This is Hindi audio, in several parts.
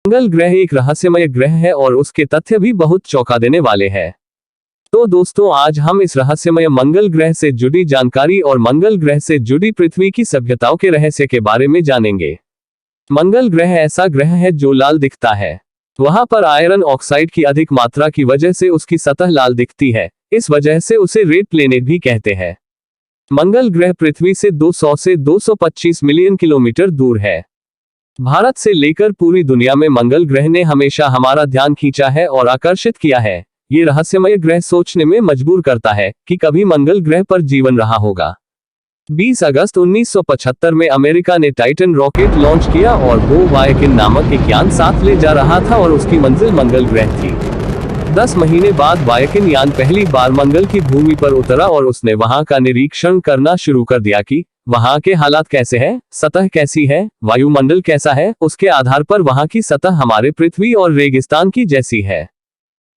मंगल ग्रह एक रहस्यमय ग्रह है और उसके तथ्य भी बहुत चौंका देने वाले हैं। तो दोस्तों, आज हम इस रहस्यमय मंगल ग्रह से जुड़ी जानकारी और मंगल ग्रह से जुड़ी पृथ्वी की सभ्यताओं के रहस्य के बारे में जानेंगे। मंगल ग्रह ऐसा ग्रह है जो लाल दिखता है। वहां पर आयरन ऑक्साइड की अधिक मात्रा की वजह से उसकी सतह लाल दिखती है। इस वजह से उसे रेड प्लेनेट भी कहते हैं। मंगल ग्रह पृथ्वी से 200 से 225 मिलियन किलोमीटर दूर है। भारत से लेकर पूरी दुनिया में मंगल ग्रह ने हमेशा हमारा ध्यान खींचा है और आकर्षित किया है। ये रहस्यमय ग्रह सोचने में मजबूर करता है कि कभी मंगल ग्रह पर जीवन रहा होगा। 20 अगस्त 1975 में अमेरिका ने टाइटन रॉकेट लॉन्च किया और वो वायकिन नामक एक यान साथ ले जा रहा था और उसकी मंजिल मंगल ग्रह थी। 10 महीने बाद वायकिन यान पहली बार मंगल की भूमि पर उतरा और उसने वहां का निरीक्षण करना शुरू कर दिया कि वहां के हालात कैसे हैं, सतह कैसी है, वायुमंडल कैसा है। उसके आधार पर वहां की सतह हमारे पृथ्वी और रेगिस्तान की जैसी है।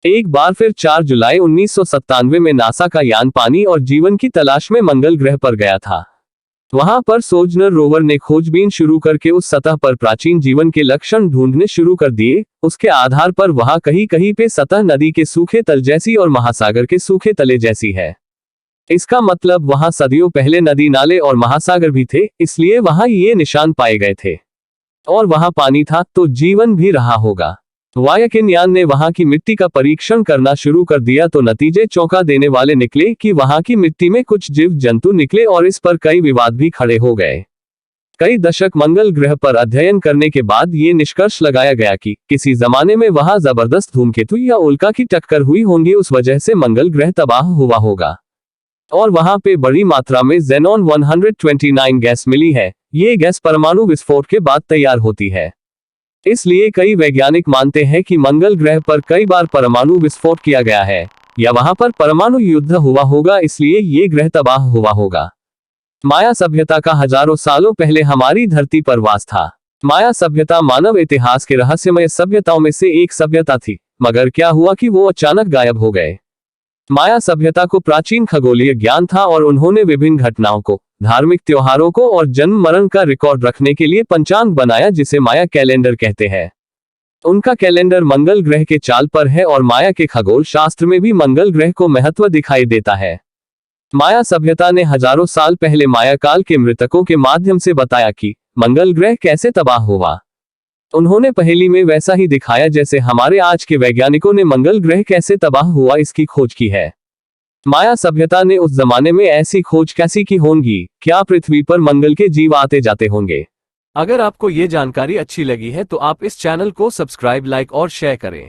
एक बार फिर 4 जुलाई 1997 में नासा का यान पानी और जीवन की तलाश में मंगल ग्रह पर गया था। वहां पर सोजर्नर रोवर ने खोजबीन शुरू करके उस सतह पर प्राचीन जीवन के लक्षण ढूंढने शुरू कर दिए। उसके आधार पर वहां कहीं कहीं पे सतह नदी के सूखे तल जैसी और महासागर के सूखे तले जैसी है। इसका मतलब वहां सदियों पहले नदी नाले और महासागर भी थे, इसलिए वहां ये निशान पाए गए थे। और वहां पानी था तो जीवन भी रहा होगा। वायकिन यान ने वहां की मिट्टी का परीक्षण करना शुरू कर दिया तो नतीजे चौंका देने वाले निकले कि वहां की मिट्टी में कुछ जीव जंतु निकले और इस पर कई विवाद भी खड़े हो गए। कई दशक मंगल ग्रह पर अध्ययन करने के बाद ये निष्कर्ष लगाया गया कि किसी जमाने में वहां जबरदस्त धूमकेतु या उल्का की टक्कर हुई होंगी, उस वजह से मंगल ग्रह तबाह हुआ होगा। और वहां पे बड़ी मात्रा में ज़ेनॉन 129 गैस मिली है। ये गैस परमाणु विस्फोट के बाद तैयार होती है। इसलिए कई वैज्ञानिक मानते हैं कि मंगल ग्रह पर कई बार परमाणु विस्फोट किया गया है या वहां पर परमाणु युद्ध हुआ होगा, इसलिए ये ग्रह तबाह हुआ होगा। माया सभ्यता का हजारों सालों पहले हमारी धरती पर वास था। माया सभ्यता मानव इतिहास के रहस्यमय सभ्यताओं में से एक सभ्यता थी, मगर क्या हुआ कि वो अचानक गायब हो गए। माया सभ्यता को प्राचीन खगोलीय ज्ञान था और उन्होंने विभिन्न घटनाओं को, धार्मिक त्योहारों को और जन्म मरण का रिकॉर्ड रखने के लिए पंचांग बनाया, जिसे माया कैलेंडर कहते हैं। उनका कैलेंडर मंगल ग्रह के चाल पर है और माया के खगोल शास्त्र में भी मंगल ग्रह को महत्व दिखाई देता है। माया सभ्यता ने हजारों साल पहले माया काल के मृतकों के माध्यम से बताया कि मंगल ग्रह कैसे तबाह हुआ। उन्होंने पहेली में वैसा ही दिखाया जैसे हमारे आज के वैज्ञानिकों ने मंगल ग्रह कैसे तबाह हुआ इसकी खोज की है। माया सभ्यता ने उस जमाने में ऐसी खोज कैसी की होंगी? क्या पृथ्वी पर मंगल के जीव आते जाते होंगे? अगर आपको ये जानकारी अच्छी लगी है तो आप इस चैनल को सब्सक्राइब, लाइक और शेयर करें।